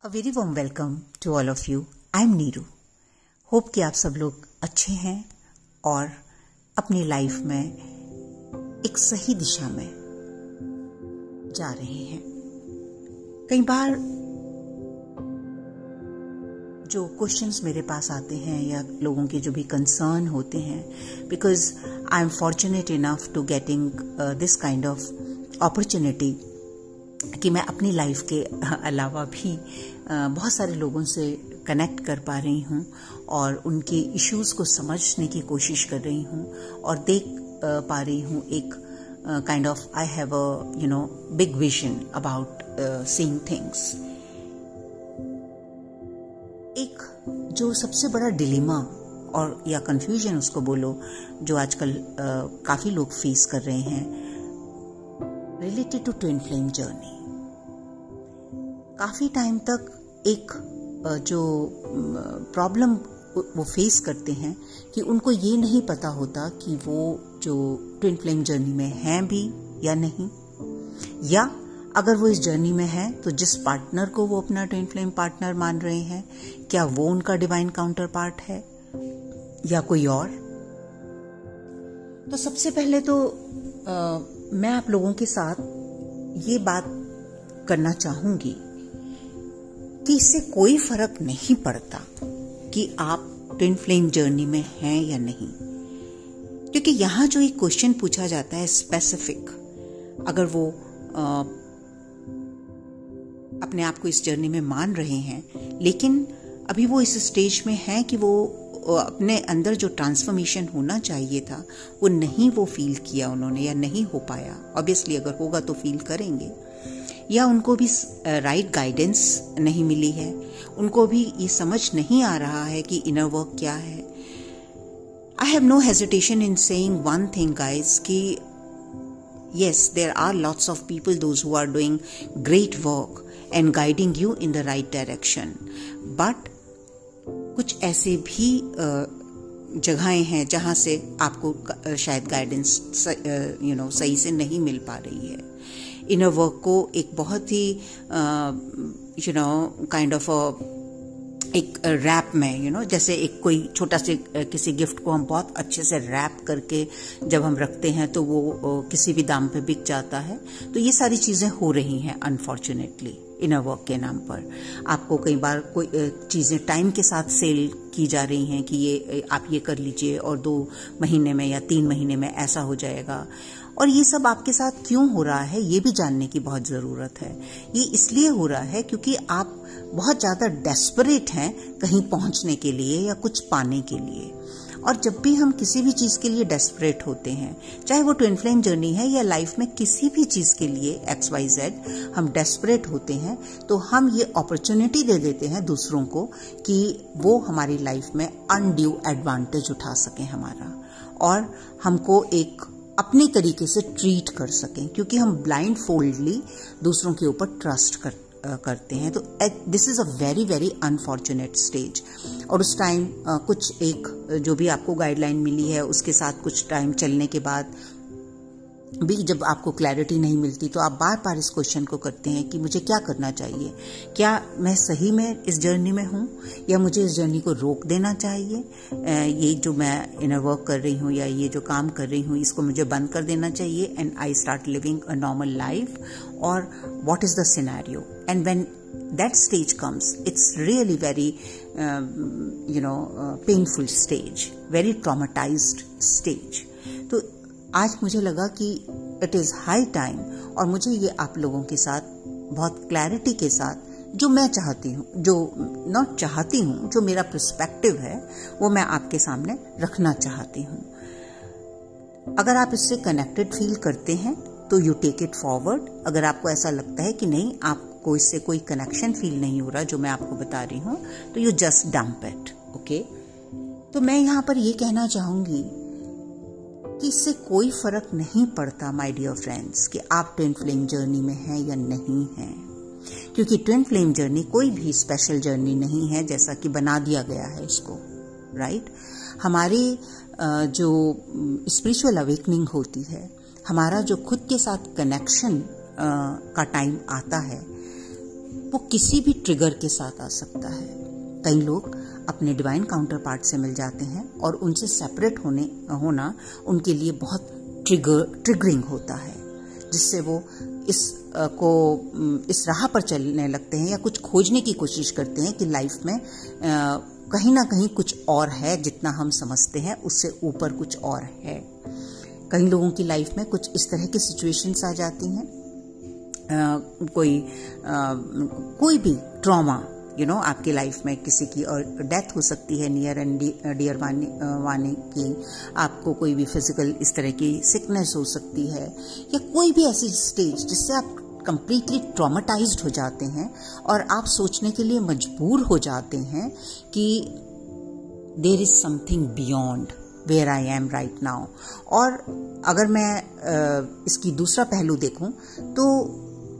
A very warm welcome to all of you. I am Neeru. Hope कि आप सब लोग अच्छे हैं और अपनी लाइफ में एक सही दिशा में जा रहे हैं। कई बार जो क्वेश्चंस मेरे पास आते हैं या लोगों के जो भी कंसर्न होते हैं, because I am fortunate enough to getting this kind of opportunity कि मैं अपनी लाइफ के अलावा भी बहुत सारे लोगों से कनेक्ट कर पा रही हूँ और उनके इश्यूज को समझने की कोशिश कर रही हूँ और देख पा रही हूँ एक kind of I have a big vision about seeing things. एक जो सबसे बड़ा डिलेमा और या कंफ्यूजन उसको बोलो जो आजकल काफी लोग फेस कर रहे हैं, related to twin flame journey. काफी टाइम तक एक जो प्रॉब्लम वो फेस करते हैं कि उनको ये नहीं पता होता कि वो जो ट्विन फ्लेम जर्नी में हैं भी या नहीं, या अगर वो इस जर्नी में है तो जिस पार्टनर को वो अपना ट्विन फ्लेम पार्टनर मान रहे हैं, क्या वो उनका डिवाइन काउंटर पार्ट है या कोई और। तो सबसे पहले तो मैं आप लोगों के साथ ये बात करना चाहूंगी कि इससे कोई फर्क नहीं पड़ता कि आप ट्विन फ्लेम जर्नी में हैं या नहीं, क्योंकि यहां जो एक क्वेश्चन पूछा जाता है स्पेसिफिक, अगर वो अपने आप को इस जर्नी में मान रहे हैं लेकिन अभी वो इस स्टेज में हैं कि वो अपने अंदर जो ट्रांसफॉर्मेशन होना चाहिए था वो नहीं वो फील किया उन्होंने या नहीं हो पाया। ऑब्वियसली अगर होगा तो फील करेंगे, या उनको भी राइट गाइडेंस नहीं मिली है, उनको भी ये समझ नहीं आ रहा है कि इनर वर्क क्या है। I have no hesitation in saying one thing guys कि yes, there are lots of people, those who are doing great work and guiding you in the right direction, but कुछ ऐसे भी जगहें हैं जहां से आपको शायद गाइडेंस सही से नहीं मिल पा रही है। इनर वर्क को एक बहुत ही काइंड ऑफ एक रैप में जैसे एक कोई छोटा से किसी गिफ्ट को हम बहुत अच्छे से रैप करके जब हम रखते हैं तो वो किसी भी दाम पे बिक जाता है। तो ये सारी चीजें हो रही हैं अनफॉर्चुनेटली इनर वर्क के नाम पर। आपको कई बार कोई चीजें टाइम के साथ सेल की जा रही हैं कि ये आप ये कर लीजिए और 2 महीने में या 3 महीने में ऐसा हो जाएगा। और ये सब आपके साथ क्यों हो रहा है ये भी जानने की बहुत जरूरत है। ये इसलिए हो रहा है क्योंकि आप बहुत ज्यादा डेस्परेट हैं कहीं पहुंचने के लिए या कुछ पाने के लिए। और जब भी हम किसी भी चीज के लिए डेस्परेट होते हैं, चाहे वो ट्विन फ्लेम जर्नी है या लाइफ में किसी भी चीज के लिए XYZ हम डेस्परेट होते हैं, तो हम ये अपॉर्चुनिटी दे देते हैं दूसरों को कि वो हमारी लाइफ में अनड्यू एडवांटेज उठा सकें हमारा और हमको एक अपनी तरीके से ट्रीट कर सकें, क्योंकि हम ब्लाइंड फोल्डली दूसरों के ऊपर ट्रस्ट करते हैं। तो this is a very very unfortunate stage. और उस टाइम कुछ एक जो भी आपको गाइडलाइन मिली है उसके साथ कुछ टाइम चलने के बाद भी जब आपको क्लैरिटी नहीं मिलती तो आप बार बार इस क्वेश्चन को करते हैं कि मुझे क्या करना चाहिए, क्या मैं सही में इस जर्नी में हूँ या मुझे इस जर्नी को रोक देना चाहिए, ये जो मैं इनर वर्क कर रही हूँ या ये जो काम कर रही हूँ इसको मुझे बंद कर देना चाहिए and I start living a normal life, और what is the scenario. And when that stage comes, it's really very painful stage, very traumatized stage. तो आज मुझे लगा कि इट इज हाई टाइम और मुझे ये आप लोगों के साथ बहुत क्लैरिटी के साथ जो मैं चाहती हूँ, जो नॉट चाहती हूँ, जो मेरा पर्सपेक्टिव है वो मैं आपके सामने रखना चाहती हूँ। अगर आप इससे कनेक्टेड फील करते हैं तो यू टेक इट फॉरवर्ड। अगर आपको ऐसा लगता है कि नहीं, आपको इससे कोई कनेक्शन फील नहीं हो रहा जो मैं आपको बता रही हूँ, तो you just dump it. Okay, तो मैं यहाँ पर ये कहना चाहूंगी कि इससे कोई फर्क नहीं पड़ता माय डियर फ्रेंड्स कि आप ट्विन फ्लेम जर्नी में हैं या नहीं हैं, क्योंकि ट्विन फ्लेम जर्नी कोई भी स्पेशल जर्नी नहीं है जैसा कि बना दिया गया है इसको, राइट। हमारी जो स्पिरिचुअल अवेकनिंग होती है, हमारा जो खुद के साथ कनेक्शन का टाइम आता है, वो किसी भी ट्रिगर के साथ आ सकता है। कई लोग अपने डिवाइन काउंटर पार्ट से मिल जाते हैं और उनसे सेपरेट होना उनके लिए बहुत ट्रिगरिंग होता है, जिससे वो इस राह पर चलने लगते हैं या कुछ खोजने की कोशिश करते हैं कि लाइफ में कहीं ना कहीं कुछ और है, जितना हम समझते हैं उससे ऊपर कुछ और है। कई लोगों की लाइफ में कुछ इस तरह की सिचुएशंस आ जाती हैं, कोई भी ट्रॉमा आपकी लाइफ में किसी की और डेथ हो सकती है, नियर एंड डियर वाने की, आपको कोई भी फिजिकल इस तरह की सिकनेस हो सकती है, या कोई भी ऐसी स्टेज जिससे आप कंप्लीटली ट्रॉमेटाइज्ड हो जाते हैं और आप सोचने के लिए मजबूर हो जाते हैं कि there is something beyond where I am right now. और अगर मैं इसकी दूसरा पहलू देखूं तो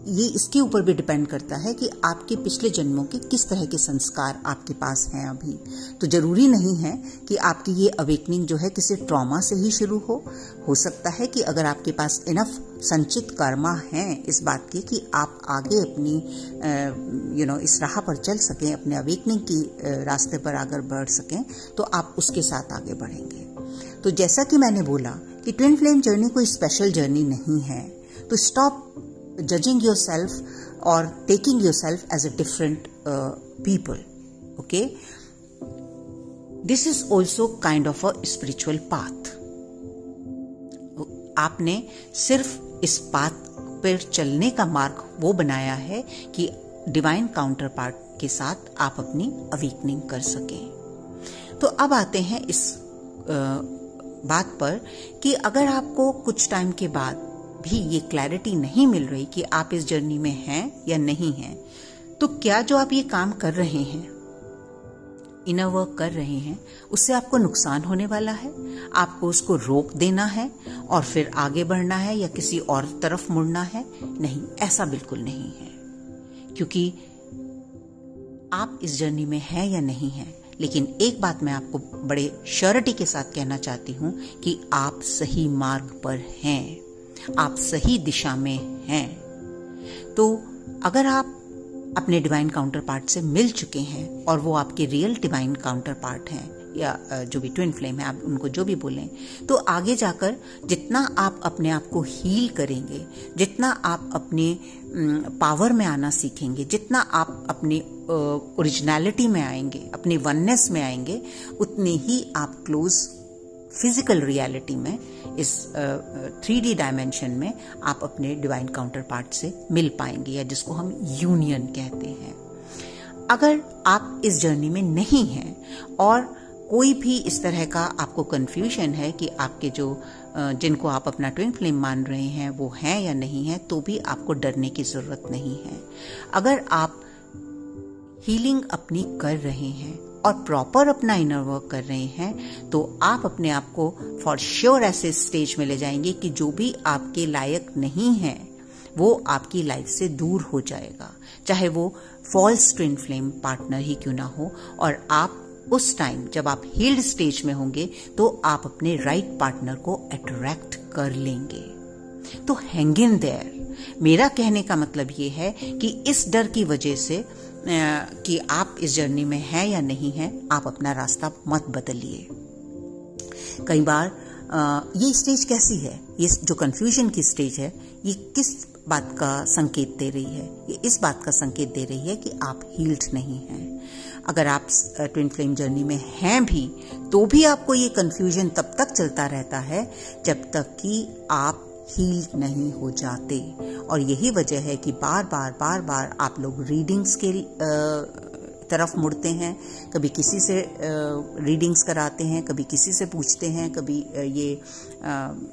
ये इसके ऊपर भी डिपेंड करता है कि आपके पिछले जन्मों के किस तरह के संस्कार आपके पास हैं अभी। तो जरूरी नहीं है कि आपकी ये अवेकनिंग जो है किसी ट्रॉमा से ही शुरू हो सकता है कि अगर आपके पास इनफ संचित कर्मा है इस बात की कि आप आगे अपनी इस राह पर चल सकें, अपने अवेकनिंग की रास्ते पर आगे बढ़ सकें, तो आप उसके साथ आगे बढ़ेंगे। तो जैसा कि मैंने बोला कि ट्विन फ्लेम जर्नी कोई स्पेशल जर्नी नहीं है, तो stop judging yourself or taking yourself as a different people. Okay, this is also kind of a spiritual path. आपने सिर्फ इस पाथ पर चलने का मार्ग वो बनाया है कि डिवाइन काउंटर पार्ट के साथ आप अपनी अवेकनिंग कर सकें। तो अब आते हैं इस बात पर कि अगर आपको कुछ टाइम के बाद भी ये क्लैरिटी नहीं मिल रही कि आप इस जर्नी में हैं या नहीं हैं, तो क्या जो आप ये काम कर रहे हैं, इनर वर्क कर रहे हैं, उससे आपको नुकसान होने वाला है? आपको उसको रोक देना है और फिर आगे बढ़ना है या किसी और तरफ मुड़ना है? नहीं, ऐसा बिल्कुल नहीं है, क्योंकि आप इस जर्नी में हैं या नहीं हैं। लेकिन एक बात मैं आपको बड़े श्योरिटी के साथ कहना चाहती हूं कि आप सही मार्ग पर हैं, आप सही दिशा में हैं। तो अगर आप अपने डिवाइन काउंटर पार्ट से मिल चुके हैं और वो आपके रियल डिवाइन काउंटर पार्ट हैं, या जो भी ट्विन फ्लेम है, आप उनको जो भी बोलें, तो आगे जाकर जितना आप अपने आप को हील करेंगे, जितना आप अपने पावर में आना सीखेंगे, जितना आप अपने ओरिजिनलिटी में आएंगे, अपने वननेस में आएंगे, उतने ही आप क्लोज फिजिकल रियलिटी में, इस 3D डायमेंशन में आप अपने डिवाइन काउंटर पार्ट से मिल पाएंगे, या जिसको हम यूनियन कहते हैं। अगर आप इस जर्नी में नहीं हैं और कोई भी इस तरह का आपको कंफ्यूजन है कि आपके जिनको आप अपना ट्विन फ्लेम मान रहे हैं वो हैं या नहीं है, तो भी आपको डरने की जरूरत नहीं है। अगर आप हीलिंग अपनी कर रहे हैं और प्रॉपर अपना इनर वर्क कर रहे हैं, तो आप अपने आप को फॉर श्योर ऐसे स्टेज में ले जाएंगे कि जो भी आपके लायक नहीं है वो आपकी लाइफ से दूर हो जाएगा, चाहे वो फॉल्स ट्विन फ्लेम पार्टनर ही क्यों ना हो। और आप उस टाइम जब आप हील्ड स्टेज में होंगे तो आप अपने राइट पार्टनर को अट्रैक्ट कर लेंगे। तो हैंग इन देयर। मेरा कहने का मतलब ये है कि इस डर की वजह से कि आप इस जर्नी में हैं या नहीं हैं, आप अपना रास्ता मत बदलिए। कई बार ये स्टेज कैसी है, ये जो कंफ्यूजन की स्टेज है, ये किस बात का संकेत दे रही है? ये इस बात का संकेत दे रही है कि आप हील्ड नहीं हैं। अगर आप ट्विन फ्लेम जर्नी में हैं भी, तो भी आपको ये कंफ्यूजन तब तक चलता रहता है जब तक कि आप हील नहीं हो जाते। और यही वजह है कि बार बार आप लोग रीडिंग्स के तरफ मुड़ते हैं, कभी किसी से रीडिंग्स कराते हैं, कभी किसी से पूछते हैं, कभी ये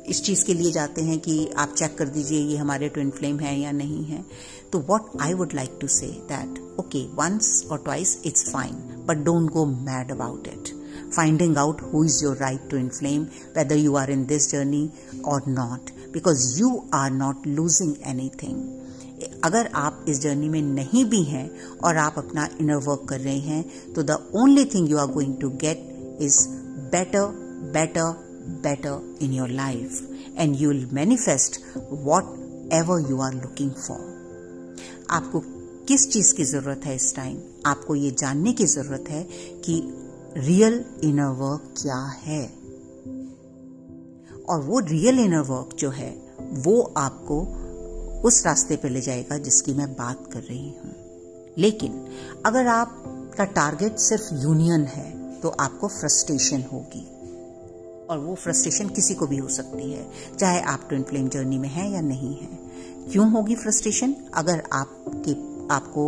इस चीज़ के लिए जाते हैं कि आप चेक कर दीजिए ये हमारे ट्विन फ्लेम है या नहीं है। तो what I would like to say that okay, once or twice it's fine, but don't go mad about it. Finding out who is your right twin flame, whether you are in this journey or not, because you are not losing anything. अगर आप इस journey में नहीं भी हैं और आप अपना इनर वर्क कर रहे हैं, तो the only thing you are going to get is better in your life, and you will manifest whatever you are looking for. आपको किस चीज की जरूरत है इस टाइम? आपको ये जानने की जरूरत है कि रियल इनर वर्क क्या है, और वो रियल इनर वर्क जो है वो आपको उस रास्ते पे ले जाएगा जिसकी मैं बात कर रही हूं। लेकिन अगर आपका टारगेट सिर्फ यूनियन है तो आपको फ्रस्ट्रेशन होगी, और वो फ्रस्ट्रेशन किसी को भी हो सकती है, चाहे आप ट्विन फ्लेम जर्नी में हैं या नहीं है। क्यों होगी फ्रस्ट्रेशन? अगर आपको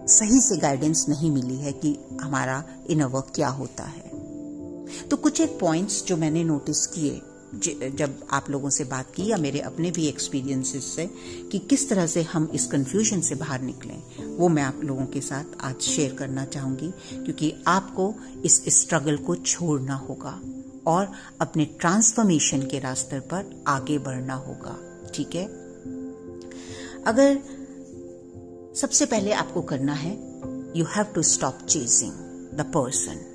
सही से गाइडेंस नहीं मिली है कि हमारा इनर वर्क क्या होता है। तो कुछ एक पॉइंट्स जो मैंने नोटिस किए जब आप लोगों से बात की, या मेरे अपने भी एक्सपीरियंसेस से, कि किस तरह से हम इस कंफ्यूजन से बाहर निकलें, वो मैं आप लोगों के साथ आज शेयर करना चाहूंगी, क्योंकि आपको इस स्ट्रगल को छोड़ना होगा और अपने ट्रांसफॉर्मेशन के रास्ते पर आगे बढ़ना होगा। ठीक है? अगर सबसे पहले आपको करना है, you have to stop chasing the person.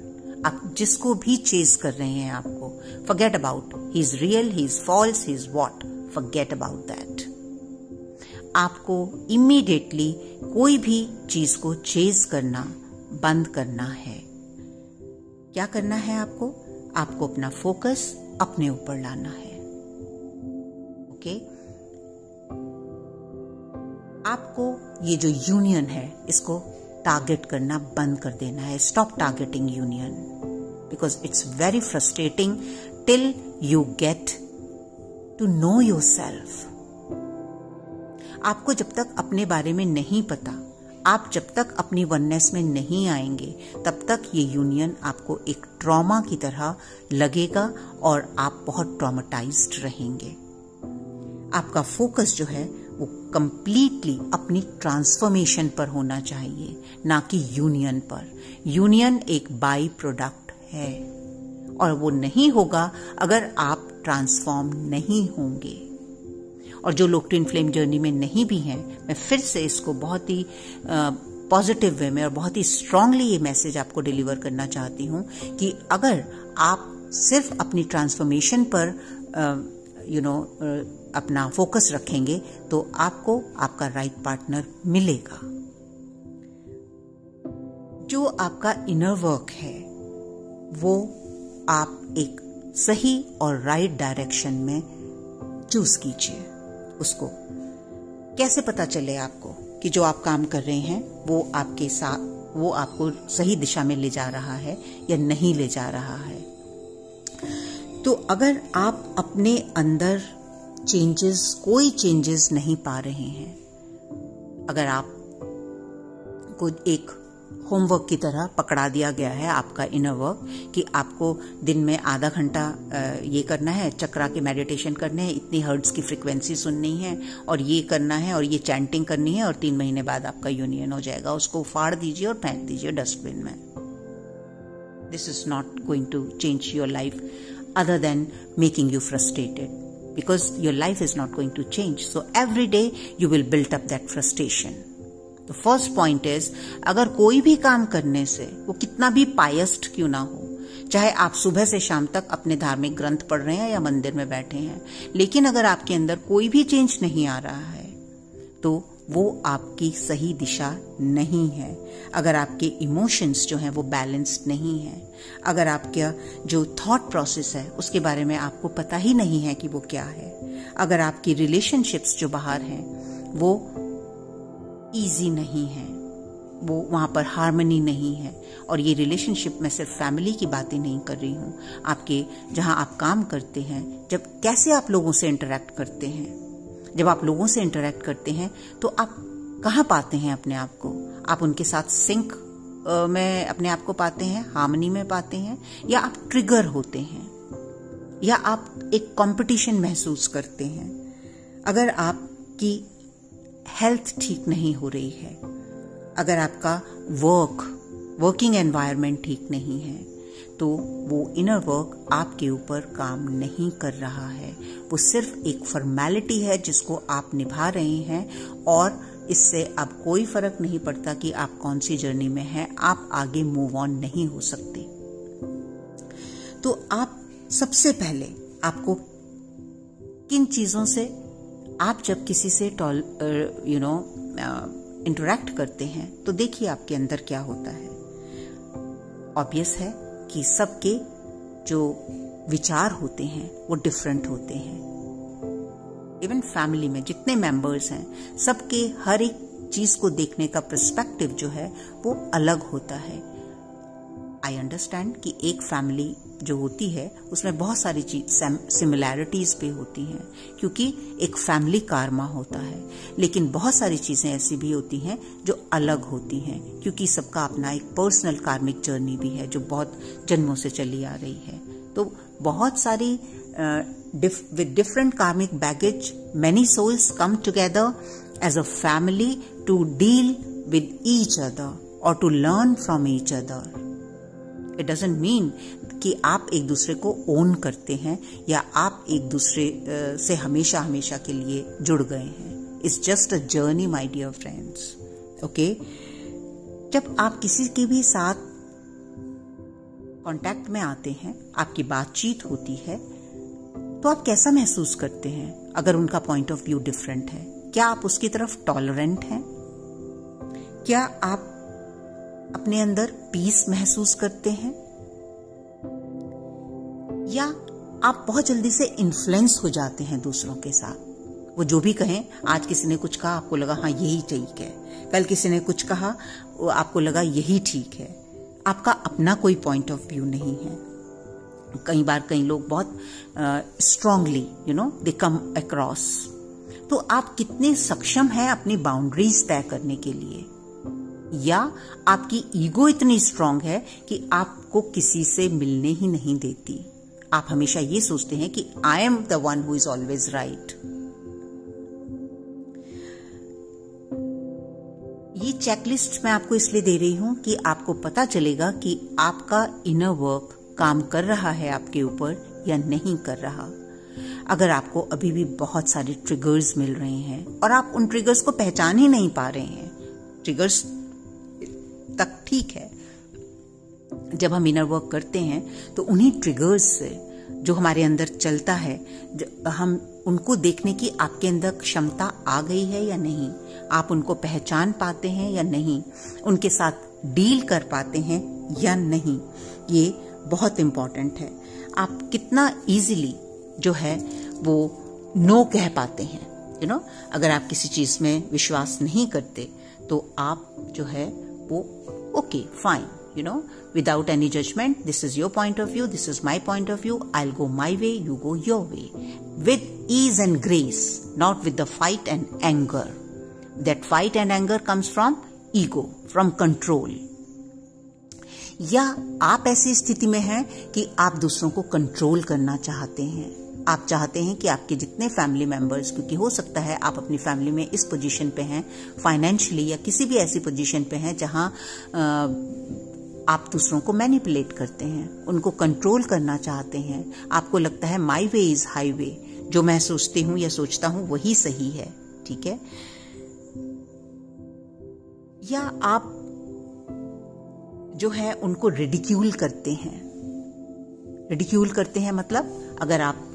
आप जिसको भी चेज कर रहे हैं, आपको forget about he is real, he is false, he is what, forget about that. आपको इमीडिएटली कोई भी चीज को चेज करना बंद करना है। क्या करना है आपको? आपको अपना फोकस अपने ऊपर लाना है। ओके? आपको ये जो यूनियन है इसको टारगेट करना बंद कर देना है। Stop targeting union, because it's very frustrating till you get to know yourself. आपको जब तक अपने बारे में नहीं पता, आप जब तक अपनी वननेस में नहीं आएंगे, तब तक ये यूनियन आपको एक ट्रॉमा की तरह लगेगा और आप बहुत ट्रॉमेटाइज्ड रहेंगे। आपका फोकस जो है वो कंप्लीटली अपनी ट्रांसफॉर्मेशन पर होना चाहिए, ना कि यूनियन पर। यूनियन एक बाई प्रोडक्ट है और वो नहीं होगा अगर आप ट्रांसफॉर्म नहीं होंगे। और जो लोग ट्विन फ्लेम जर्नी में नहीं भी हैं, मैं फिर से इसको बहुत ही पॉजिटिव वे में और बहुत ही स्ट्रांगली ये मैसेज आपको डिलीवर करना चाहती हूँ कि अगर आप सिर्फ अपनी ट्रांसफॉर्मेशन पर अपना फोकस रखेंगे तो आपको आपका राइट पार्टनर मिलेगा। जो आपका इनर वर्क है वो आप एक सही और राइट डायरेक्शन में चूज कीजिए। उसको कैसे पता चले आपको कि जो आप काम कर रहे हैं वो आपको सही दिशा में ले जा रहा है या नहीं ले जा रहा है? तो अगर आप अपने अंदर कोई चेंजेस नहीं पा रहे हैं, अगर आप को एक होमवर्क की तरह पकड़ा दिया गया है आपका इनर वर्क कि आपको दिन में आधा घंटा ये करना है, चक्रा के मेडिटेशन करने हैं, इतनी हर्ट्ज की फ्रीक्वेंसी सुननी है और ये करना है और ये चैंटिंग करनी है और 3 महीने बाद आपका यूनियन हो जाएगा, उसको फाड़ दीजिए और फेंक दीजिए डस्टबिन में। This is not going to change your life other than making you frustrated, because your life is not going to change. So every day you will build up that frustration. The first point is, अगर कोई भी काम करने से वो कितना भी पायस्ट क्यों ना हो, चाहे आप सुबह से शाम तक अपने धार्मिक ग्रंथ पढ़ रहे हैं या मंदिर में बैठे हैं, लेकिन अगर आपके अंदर कोई भी चेंज नहीं आ रहा है तो वो आपकी सही दिशा नहीं है। अगर आपके इमोशंस जो हैं वो बैलेंस्ड नहीं है, अगर आपका जो थॉट प्रोसेस है उसके बारे में आपको पता ही नहीं है कि वो क्या है, अगर आपकी रिलेशनशिप्स जो बाहर हैं वो इजी नहीं है, वो वहां पर हार्मनी नहीं है, और ये रिलेशनशिप में सिर्फ फैमिली की बातें नहीं कर रही हूँ, आपके जहां आप काम करते हैं, जब कैसे आप लोगों से इंटरेक्ट करते हैं, जब आप लोगों से इंटरेक्ट करते हैं तो आप कहाँ पाते हैं अपने आप को? आप उनके साथ सिंक में अपने आप को पाते हैं, हार्मनी में पाते हैं, या आप ट्रिगर होते हैं, या आप एक कंपटीशन महसूस करते हैं? अगर आपकी हेल्थ ठीक नहीं हो रही है, अगर आपका वर्किंग एनवायरनमेंट ठीक नहीं है, तो वो इनर वर्क आपके ऊपर काम नहीं कर रहा है, वो सिर्फ एक फॉर्मेलिटी है जिसको आप निभा रहे हैं, और इससे अब कोई फर्क नहीं पड़ता कि आप कौन सी जर्नी में हैं, आप आगे मूव ऑन नहीं हो सकते। तो आप सबसे पहले आपको किन चीजों से, आप जब किसी से इंटरेक्ट करते हैं तो देखिए आपके अंदर क्या होता है। ऑब्वियस है कि सबके जो विचार होते हैं वो डिफरेंट होते हैं। इवन फैमिली में जितने मेंबर्स हैं सबके हर एक चीज को देखने का पर्सपेक्टिव जो है वो अलग होता है। आई अंडरस्टैंड कि एक फैमिली जो होती है उसमें बहुत सारी चीज सिमिलैरिटीज भी होती हैं क्योंकि एक फैमिली कार्मा होता है, लेकिन बहुत सारी चीजें ऐसी भी होती हैं जो अलग होती हैं क्योंकि सबका अपना एक पर्सनल कार्मिक जर्नी भी है जो बहुत जन्मों से चली आ रही है। तो बहुत सारी with different karmic baggage, many souls come together as a family to deal with each other or to learn from each other. It doesn't mean कि आप एक दूसरे को ओन करते हैं या आप एक दूसरे से हमेशा हमेशा के लिए जुड़ गए हैं। It's just a journey, my dear friends. Okay? जब आप किसी के भी साथ कांटेक्ट में आते हैं, आपकी बातचीत होती है, तो आप कैसा महसूस करते हैं? अगर उनका पॉइंट ऑफ व्यू डिफरेंट है, क्या आप उसकी तरफ टॉलरेंट हैं? क्या आप अपने अंदर पीस महसूस करते हैं? या आप बहुत जल्दी से इन्फ्लुएंस हो जाते हैं दूसरों के साथ? वो जो भी कहें, आज किसी ने कुछ कहा आपको लगा हाँ यही ठीक है, कल किसी ने कुछ कहा वो आपको लगा यही ठीक है। आपका अपना कोई पॉइंट ऑफ व्यू नहीं है। कई बार कई लोग बहुत स्ट्रांगली दे कम अक्रॉस। तो आप कितने सक्षम हैं अपनी बाउंड्रीज तय करने के लिए, या आपकी ईगो इतनी स्ट्रांग है कि आपको किसी से मिलने ही नहीं देती? आप हमेशा ये सोचते हैं कि I am the one who is always right. ये चेकलिस्ट मैं आपको इसलिए दे रही हूं कि आपको पता चलेगा कि आपका इनर वर्क काम कर रहा है आपके ऊपर या नहीं कर रहा। अगर आपको अभी भी बहुत सारे ट्रिगर्स मिल रहे हैं और आप उन ट्रिगर्स को पहचान ही नहीं पा रहे हैं, ट्रिगर्स तक ठीक है, जब हम इनर वर्क करते हैं तो उन्हीं ट्रिगर्स से जो हमारे अंदर चलता है, हम उनको देखने की आपके अंदर क्षमता आ गई है या नहीं, आप उनको पहचान पाते हैं या नहीं, उनके साथ डील कर पाते हैं या नहीं, ये बहुत इंपॉर्टेंट है। आप कितना इजीली जो है वो नो कह पाते हैं। अगर आप किसी चीज में विश्वास नहीं करते तो आप जो है वो okay fine, without any judgment, this is your point of view, this is my point of view, I'll go my way, you go your way, with ease and grace, not with the fight and anger. That fight and anger comes from ego, from control. या आप ऐसी स्थिति में हैं कि आप दूसरों को कंट्रोल करना चाहते हैं। आप चाहते हैं कि आपके जितने फैमिली मेंबर्स, क्योंकि हो सकता है आप अपनी फैमिली में इस पोजीशन पे हैं, फाइनेंशियली या किसी भी ऐसी पोजीशन पे हैं जहां आप दूसरों को मैनिपुलेट करते हैं, उनको कंट्रोल करना चाहते हैं। आपको लगता है माई वे इज हाईवे, जो मैं सोचती हूँ या सोचता हूँ वही सही है, ठीक है। या आप जो है उनको रिडिक्यूल करते हैं। रिडिक्यूल करते हैं मतलब अगर आप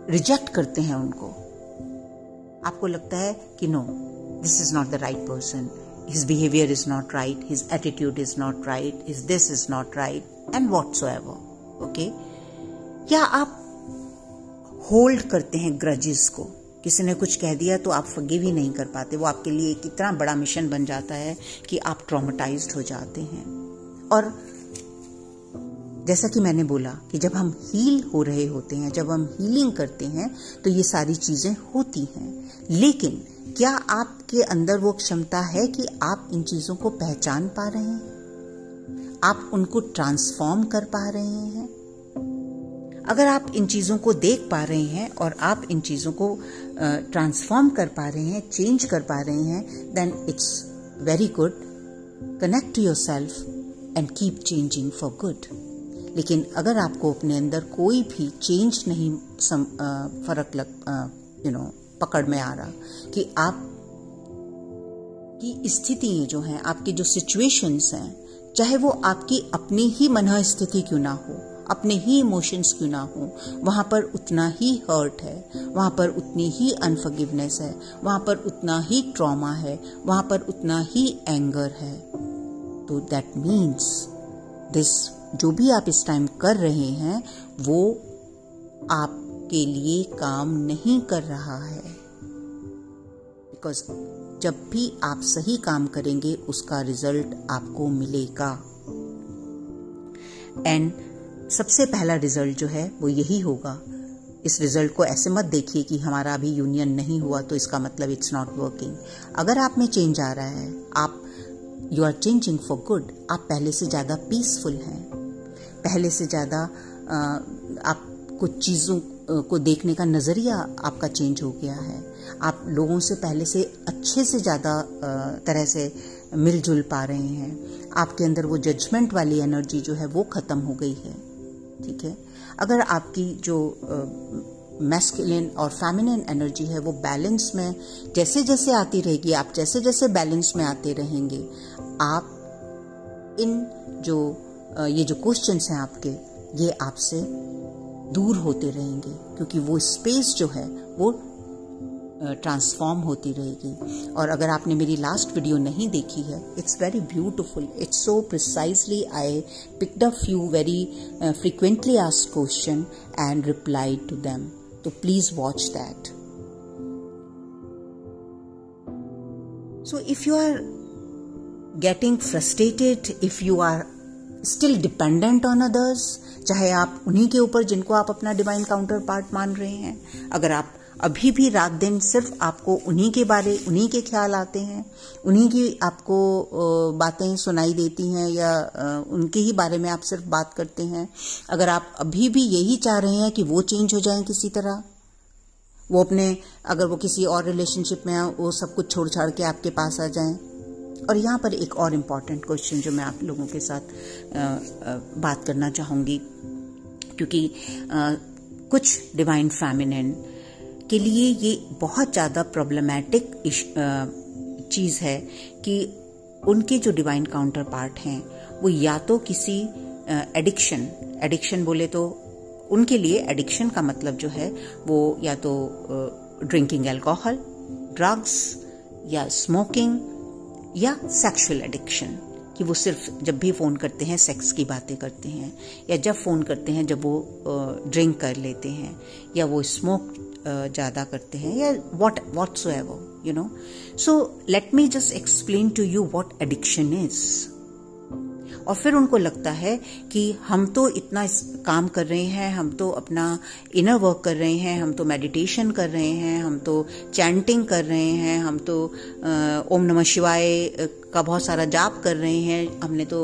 रिजेक्ट करते हैं उनको, आपको लगता है कि no, this is not the right person, his behavior is not right, his attitude is not right, his this is not right, and whatsoever. Okay? या आप होल्ड करते हैं ग्रजेस को। किसी ने कुछ कह दिया तो आप फॉरगिव ही नहीं कर पाते, वो आपके लिए एक इतना बड़ा मिशन बन जाता है कि आप ट्रॉमेटाइज्ड हो जाते हैं। और जैसा कि मैंने बोला कि जब हम हील हो रहे होते हैं, जब हम हीलिंग करते हैं तो ये सारी चीजें होती हैं, लेकिन क्या आपके अंदर वो क्षमता है कि आप इन चीजों को पहचान पा रहे हैं, आप उनको ट्रांसफॉर्म कर पा रहे हैं? अगर आप इन चीजों को देख पा रहे हैं और आप इन चीजों को ट्रांसफॉर्म कर पा रहे हैं, चेंज कर पा रहे हैं, then it's very good. Connect to yourself and keep changing for good. लेकिन अगर आपको अपने अंदर कोई भी चेंज नहीं फर्क पकड़ में आ रहा कि आप की स्थिति जो है, आपकी जो सिचुएशंस हैं, चाहे वो आपकी अपनी ही मनः स्थिति क्यों ना हो, अपने ही इमोशंस क्यों ना हो, वहां पर उतना ही हर्ट है, वहां पर उतनी ही अनफॉरगिवनेस है, वहां पर उतना ही ट्रॉमा है, वहां पर उतना ही एंगर है। तो दैट मीन्स दिस जो भी आप इस टाइम कर रहे हैं वो आपके लिए काम नहीं कर रहा है। बिकॉज जब भी आप सही काम करेंगे उसका रिजल्ट आपको मिलेगा। एंड सबसे पहला रिजल्ट जो है वो यही होगा। इस रिजल्ट को ऐसे मत देखिए कि हमारा अभी यूनियन नहीं हुआ तो इसका मतलब इट्स नॉट वर्किंग। अगर आप में चेंज आ रहा है, आप you are changing for good, आप पहले से ज़्यादा पीसफुल हैं, पहले से ज़्यादा आप कुछ चीज़ों को देखने का नज़रिया आपका चेंज हो गया है, आप लोगों से पहले से अच्छे से ज़्यादा तरह से मिलजुल पा रहे हैं, आपके अंदर वो जजमेंट वाली एनर्जी जो है वो ख़त्म हो गई है। ठीक है, अगर आपकी जो मैस्कुलिन और फेमिनिन एनर्जी है वो बैलेंस में जैसे जैसे आती रहेगी, आप जैसे जैसे बैलेंस में आते रहेंगे, आप इन जो ये जो क्वेश्चंस हैं आपके, ये आपसे दूर होते रहेंगे, क्योंकि वो स्पेस जो है वो ट्रांसफॉर्म होती रहेगी। और अगर आपने मेरी लास्ट वीडियो नहीं देखी है, it's very beautiful, it's so precisely I picked up few very frequently asked question and replied to them, तो please watch that. So if you are getting frustrated, if you are still dependent on others, चाहे आप उन्हीं के ऊपर जिनको आप अपना divine counter part मान रहे हैं, अगर आप अभी भी रात दिन सिर्फ आपको उन्हीं के ख्याल आते हैं, उन्हीं की आपको बातें सुनाई देती हैं, या उनके ही बारे में आप सिर्फ बात करते हैं, अगर आप अभी भी यही चाह रहे हैं कि वो चेंज हो जाएं किसी तरह, वो अपने अगर वो किसी और रिलेशनशिप में वो सब कुछ छोड़ छाड़ के आपके पास आ जाएं। और यहाँ पर एक और इम्पॉर्टेंट क्वेश्चन जो मैं आप लोगों के साथ बात करना चाहूँगी, क्योंकि कुछ डिवाइन फेमिनिन के लिए ये बहुत ज़्यादा प्रॉब्लमैटिक चीज़ है कि उनके जो डिवाइन काउंटर पार्ट हैं वो या तो किसी एडिक्शन बोले तो उनके लिए एडिक्शन का मतलब जो है वो या तो ड्रिंकिंग अल्कोहल, ड्रग्स या स्मोकिंग या सेक्सुअल एडिक्शन, कि वो सिर्फ जब भी फ़ोन करते हैं सेक्स की बातें करते हैं, या जब फ़ोन करते हैं जब वो ड्रिंक कर लेते हैं, या वो स्मोक ज़्यादा करते हैं, या whatsoever, you know. So let me just explain to you what addiction is. और फिर उनको लगता है कि हम तो इतना काम कर रहे हैं, हम तो अपना इनर वर्क कर रहे हैं, हम तो मेडिटेशन कर रहे हैं, हम तो चैंटिंग कर रहे हैं, हम तो ओम नमः शिवाय का बहुत सारा जाप कर रहे हैं, हमने तो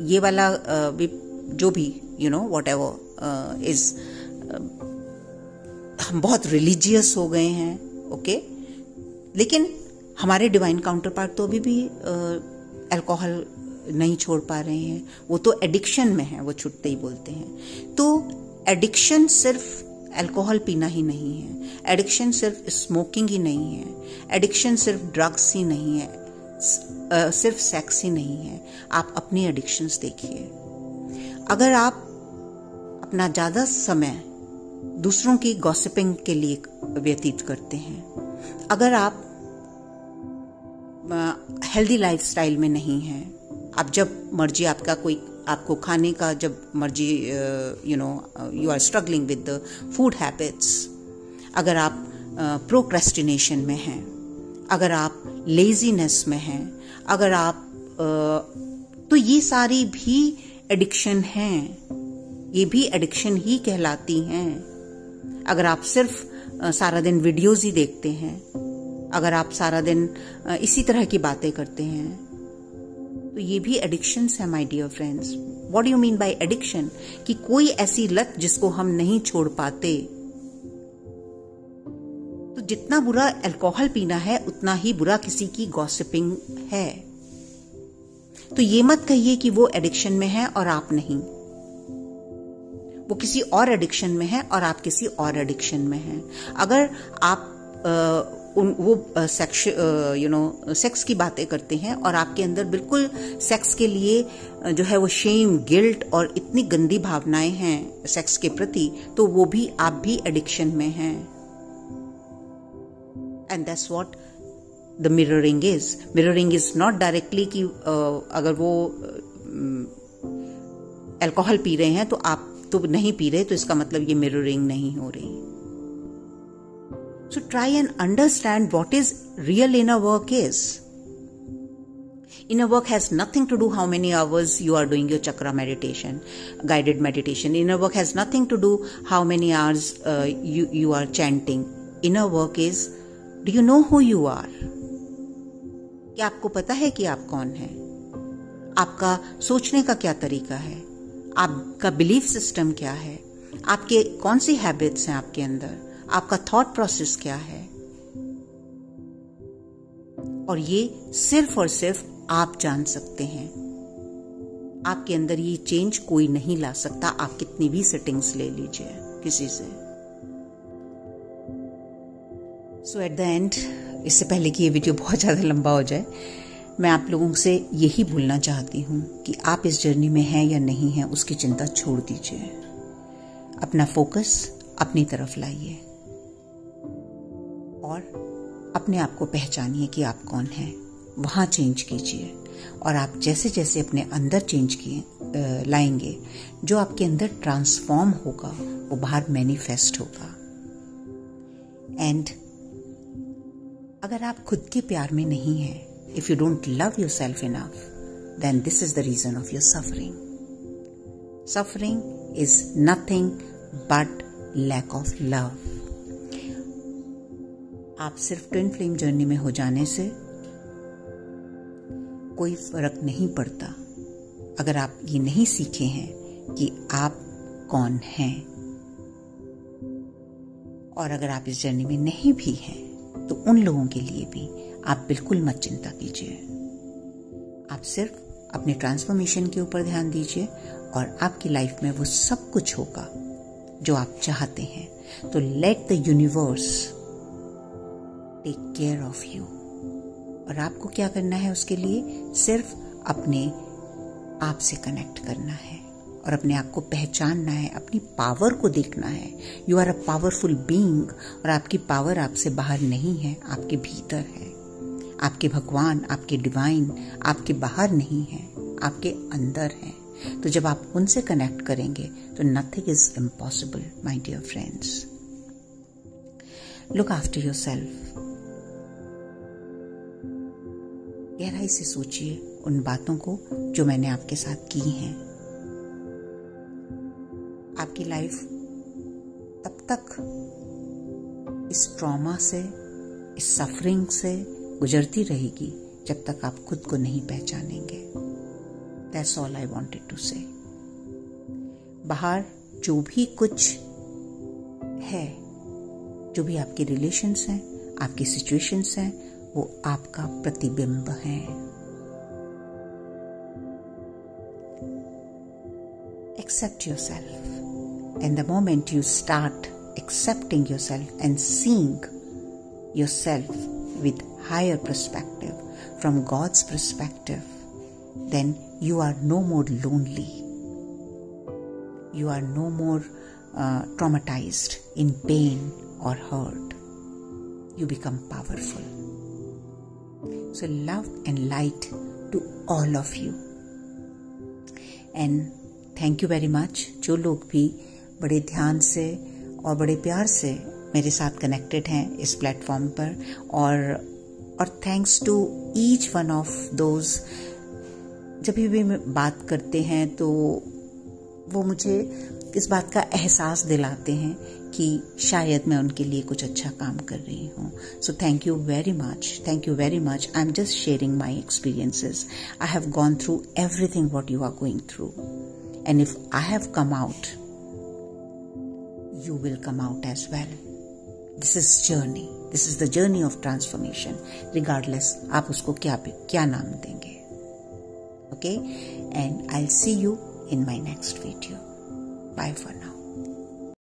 ये वाला जो भी whatever is, हम बहुत रिलीजियस हो गए हैं, ओके। लेकिन हमारे डिवाइन काउंटर पार्ट तो अभी भी अल्कोहल नहीं छोड़ पा रहे हैं, वो तो एडिक्शन में है, वो छुट्टे ही बोलते हैं। तो एडिक्शन सिर्फ अल्कोहल पीना ही नहीं है, एडिक्शन सिर्फ स्मोकिंग ही नहीं है, एडिक्शन सिर्फ ड्रग्स ही नहीं है, सिर्फ सेक्स ही नहीं है। आप अपनी एडिक्शंस देखिए। अगर आप अपना ज़्यादा समय दूसरों की गॉसिपिंग के लिए व्यतीत करते हैं, अगर आप हेल्दी लाइफस्टाइल में नहीं हैं, आप जब मर्जी आपको खाने का जब मर्जी you are struggling with the food habits, अगर आप प्रोक्रेस्टिनेशन में हैं, अगर आप लेजीनेस में हैं, अगर आप तो ये सारी भी एडिक्शन हैं, ये भी एडिक्शन ही कहलाती हैं। अगर आप सिर्फ सारा दिन वीडियोस ही देखते हैं, अगर आप सारा दिन इसी तरह की बातें करते हैं, तो ये भी एडिक्शंस है my dear friends. What do you mean by addiction? कि कोई ऐसी लत जिसको हम नहीं छोड़ पाते। तो जितना बुरा अल्कोहल पीना है उतना ही बुरा किसी की गॉसिपिंग है। तो ये मत कहिए कि वो एडिक्शन में है और आप नहीं, वो किसी और एडिक्शन में है और आप किसी और एडिक्शन में हैं। अगर आप वो सेक्स की बातें करते हैं और आपके अंदर बिल्कुल सेक्स के लिए जो है वो शेम, गिल्ट और इतनी गंदी भावनाएं हैं सेक्स के प्रति, तो वो भी आप भी एडिक्शन में हैं। And that's what the mirroring is. Mirroring is not directly कि अगर वो अल्कोहल पी रहे हैं तो आप तो नहीं पी रहे, तो इसका मतलब ये मिररिंग नहीं हो रही। So try and understand what is real inner work is. Inner work has nothing to do how many hours you are doing your chakra meditation, guided meditation. Inner work has nothing to do how many hours you are chanting. Inner work is, do you know who you are? क्या आपको पता है कि आप कौन हैं? आपका सोचने का क्या तरीका है? आपका बिलीफ सिस्टम क्या है? आपके कौन सी हैबिट्स हैं आपके अंदर? आपका थॉट प्रोसेस क्या है? और ये सिर्फ और सिर्फ आप जान सकते हैं। आपके अंदर ये चेंज कोई नहीं ला सकता, आप कितनी भी सेटिंग्स ले लीजिए किसी से। सो एट द एंड, इससे पहले कि ये वीडियो बहुत ज्यादा लंबा हो जाए, मैं आप लोगों से यही बोलना चाहती हूं कि आप इस जर्नी में हैं या नहीं हैं उसकी चिंता छोड़ दीजिए। अपना फोकस अपनी तरफ लाइए और अपने आप को पहचानिए कि आप कौन हैं, वहां चेंज कीजिए। और आप जैसे जैसे अपने अंदर चेंज लाएंगे, जो आपके अंदर ट्रांसफॉर्म होगा वो बाहर मैनिफेस्ट होगा। एंड अगर आप खुद के प्यार में नहीं हैं, if you don't love yourself enough, then this is the reason of your suffering. Suffering is nothing but lack of love. आप सिर्फ ट्विन फ्लेम जर्नी में हो जाने से कोई फर्क नहीं पड़ता अगर आप ये नहीं सीखे हैं कि आप कौन हैं। और अगर आप इस जर्नी में नहीं भी हैं तो उन लोगों के लिए भी आप बिल्कुल मत चिंता कीजिए। आप सिर्फ अपने ट्रांसफॉर्मेशन के ऊपर ध्यान दीजिए और आपकी लाइफ में वो सब कुछ होगा जो आप चाहते हैं। तो let the universe take care of you. और आपको क्या करना है उसके लिए? सिर्फ अपने आप से कनेक्ट करना है और अपने आप को पहचानना है, अपनी पावर को देखना है। You are a powerful being और आपकी पावर आपसे बाहर नहीं है, आपके भीतर है। आपके भगवान, आपके डिवाइन आपके बाहर नहीं है, आपके अंदर है। तो जब आप उनसे कनेक्ट करेंगे तो nothing is impossible my dear friends. Look after yourself. गहराई से सोचिए उन बातों को जो मैंने आपके साथ की हैं। आपकी लाइफ तब तक इस ट्रॉमा से, इस सफरिंग से गुजरती रहेगी जब तक आप खुद को नहीं पहचानेंगे। That's all I wanted to say. बाहर जो भी कुछ है, जो भी आपके रिलेशंस हैं, आपकी सिचुएशंस हैं, वो आपका प्रतिबिंब है। Accept yourself. And the moment you start accepting yourself and seeing yourself with higher perspective, from God's perspective, then you are no more lonely. You are no more traumatized, in pain or hurt. You become powerful. So love and light to all of you. And thank you very much जो लोग भी बड़े ध्यान से और बड़े प्यार से मेरे साथ कनेक्टेड हैं इस प्लेटफॉर्म पर, और thanks to each one of those. जब भी बात करते हैं तो वो मुझे इस बात का एहसास दिलाते हैं कि शायद मैं उनके लिए कुछ अच्छा काम कर रही हूँ। So thank you very much, thank you very much. I am just sharing my experiences. I have gone through everything what you are going through, and if I have come out, you will come out as well. This is journey. This is the journey of transformation. Regardless, आप उसको क्या नाम देंगे. Okay? And I'll see you in my next video. Bye for now.